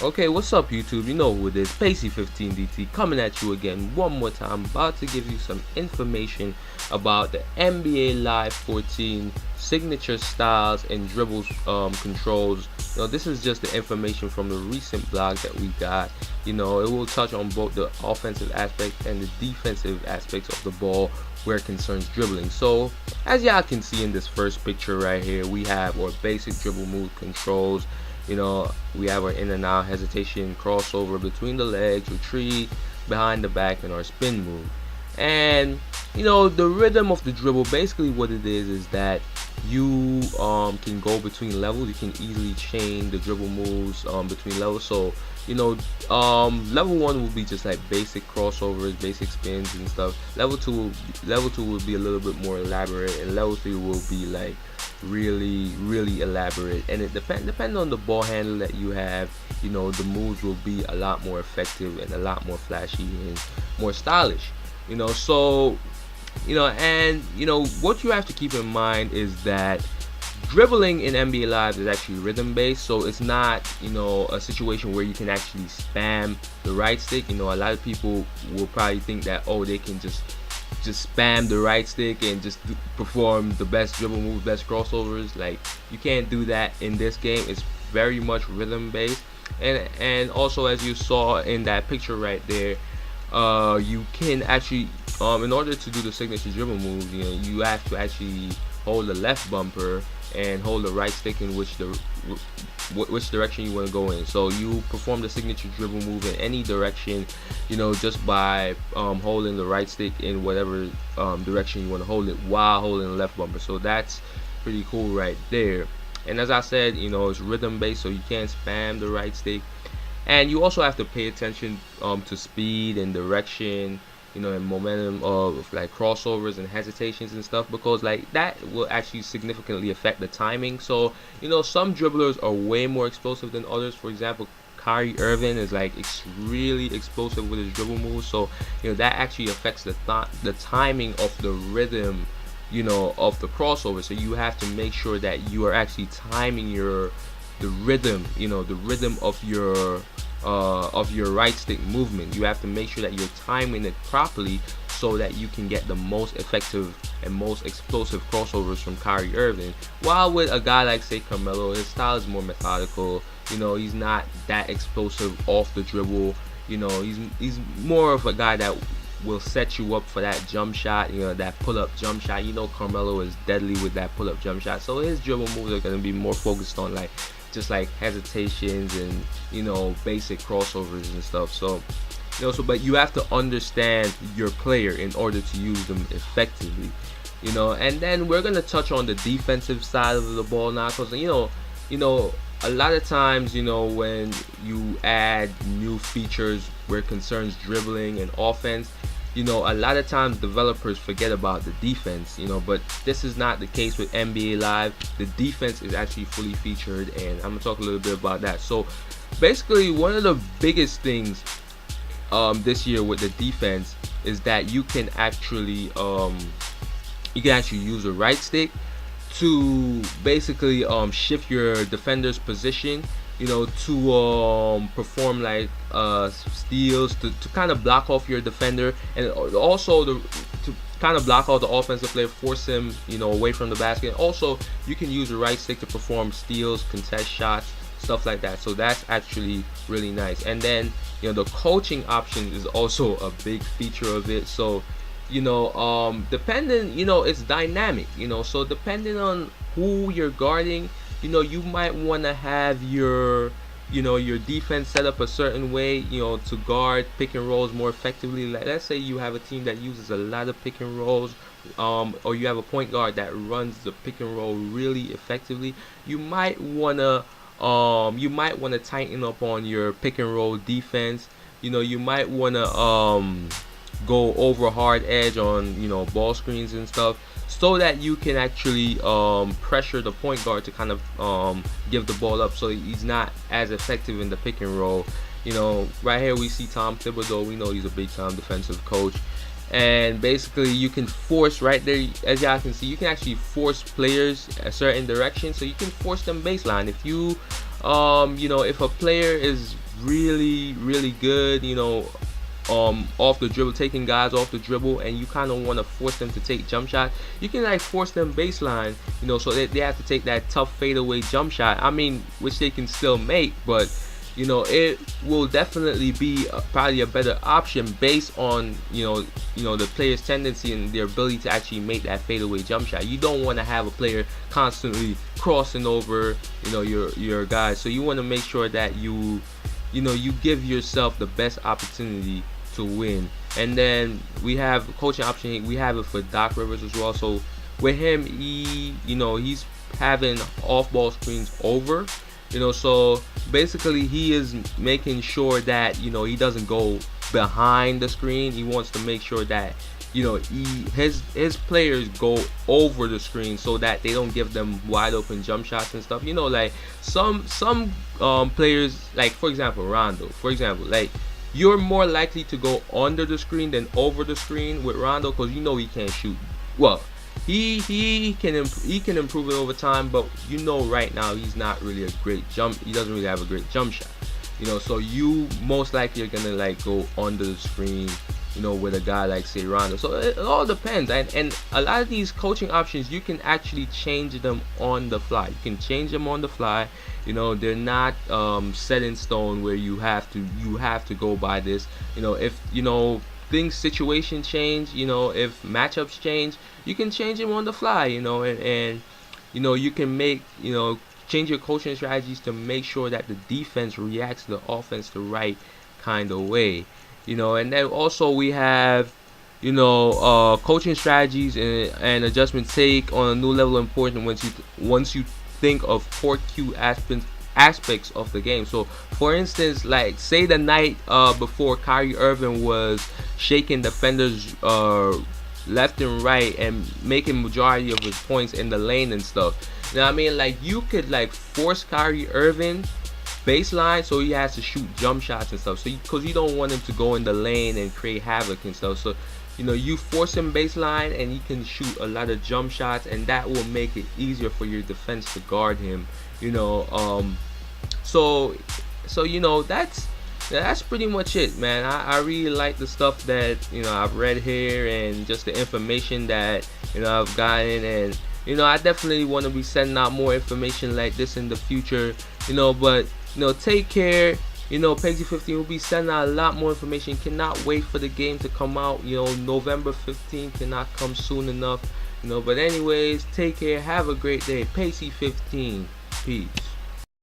Okay, what's up YouTube? You know who it is, Pacey15DT coming at you again one more time, about to give you some information about the NBA Live 14 signature styles and dribbles controls. This is just the information from the recent blog that we got. It will touch on both the offensive aspect and the defensive aspects of the ball where it concerns dribbling. So as y'all can see in this first picture right here, we have our basic dribble move controls. We have our in and out, hesitation, crossover between the legs, retreat, behind the back, and our spin move. And the rhythm of the dribble, basically what it is that you can go between levels. You can easily chain the dribble moves between levels. So level 1 will be just like basic crossovers, basic spins and stuff. Level 2 will be a little bit more elaborate, and level 3 will be like really elaborate. And it depending on the ball handle that you have, the moves will be a lot more effective and a lot more flashy and more stylish. So what you have to keep in mind is that dribbling in NBA Live is actually rhythm based, so it's not a situation where you can actually spam the right stick. A lot of people will probably think that they can just spam the right stick and just perform the best dribble moves, best crossovers. Like, you can't do that in this game. It's very much rhythm based, and also, as you saw in that picture right there, you can actually in order to do the signature dribble moves, you have to actually hold the left bumper and hold the right stick in which direction you want to go in. So you perform the signature dribble move in any direction, just by holding the right stick in whatever direction you want to hold it while holding the left bumper. So that's pretty cool right there. And as I said, it's rhythm based, so you can't spam the right stick. And you also have to pay attention to speed and direction, and momentum of like crossovers and hesitations and stuff, because like that will actually significantly affect the timing. So some dribblers are way more explosive than others. For example, Kyrie Irving is like really explosive with his dribble moves, so that actually affects the timing of the rhythm of the crossover. So you have to make sure that you are actually timing the rhythm of your right stick movement. You have to make sure that you're timing it properly so that you can get the most effective and most explosive crossovers from Kyrie Irving. While with a guy like, say, Carmelo, his style is more methodical. He's not that explosive off the dribble. He's more of a guy that will set you up for that jump shot, that pull-up jump shot. Carmelo is deadly with that pull-up jump shot, so his dribble moves are going to be more focused on just like hesitations and basic crossovers and stuff. So but you have to understand your player in order to use them effectively. And then we're gonna touch on the defensive side of the ball now, because a lot of times when you add new features where it concerns dribbling and offense, a lot of times developers forget about the defense, but this is not the case with NBA Live. The defense is actually fully featured, and I'm gonna talk a little bit about that. So basically, one of the biggest things this year with the defense is that you can actually use the right stick to basically shift your defender's position, to perform like steals, to kind of block off your defender, and also to kind of block out the offensive player, force him away from the basket. Also, you can use the right stick to perform steals, contest shots, stuff like that. So that's actually really nice. And then the coaching option is also a big feature of it. So depending, it's dynamic, so depending on who you're guarding, you might want to have your defense set up a certain way, to guard pick and rolls more effectively. Like, let's say you have a team that uses a lot of pick and rolls, or you have a point guard that runs the pick and roll really effectively. You might want to tighten up on your pick and roll defense. You might want to go over hard edge on ball screens and stuff, so that you can actually pressure the point guard to kind of give the ball up, so he's not as effective in the pick and roll. Right here we see Tom Thibodeau. We know he's a big time defensive coach, and basically you can force, right there as y'all can see, you can actually force players a certain direction. So you can force them baseline. If you if a player is really good, off the dribble, taking guys off the dribble, and you kind of want to force them to take jump shot. You can like force them baseline, so they have to take that tough fadeaway jump shot. I mean, which they can still make, but it will definitely be probably a better option based on the player's tendency and their ability to actually make that fadeaway jump shot. You don't want to have a player constantly crossing over your guys, so you want to make sure that you give yourself the best opportunity to win. And then we have coaching option. We have it for Doc Rivers as well. So with him, he's having off-ball screens over. So basically he is making sure that he doesn't go behind the screen. He wants to make sure that his players go over the screen so that they don't give them wide open jump shots and stuff. Like some players, like for example Rondo, like you're more likely to go under the screen than over the screen with Rondo, because he can't shoot well. He can improve it over time, but right now he doesn't really have a great jump shot. So you most likely are gonna like go under the screen, with a guy like say Rondo. So it all depends, and a lot of these coaching options you can actually change them on the fly. You can change them on the fly. They're not set in stone where you have to go by this. If situation change, if matchups change, you can change them on the fly, and you can make change your coaching strategies to make sure that the defense reacts to the offense the right kind of way. And then also we have coaching strategies and adjustments take on a new level of importance once you think of core Q aspects of the game. So for instance, like say the night before, Kyrie Irving was shaking defenders left and right and making majority of his points in the lane and stuff. I mean, like you could like force Kyrie Irving baseline so he has to shoot jump shots and stuff, so because you don't want him to go in the lane and create havoc and stuff. So you force him baseline and he can shoot a lot of jump shots, and that will make it easier for your defense to guard him. So that's pretty much it, man. I really like the stuff that I've read here, and just the information that I've gotten, and I definitely want to be sending out more information like this in the future. But take care. Peggy 15 will be sending out a lot more information. Cannot wait for the game to come out. November 15th cannot come soon enough. But anyways, take care. Have a great day. Pacey 15. Peace.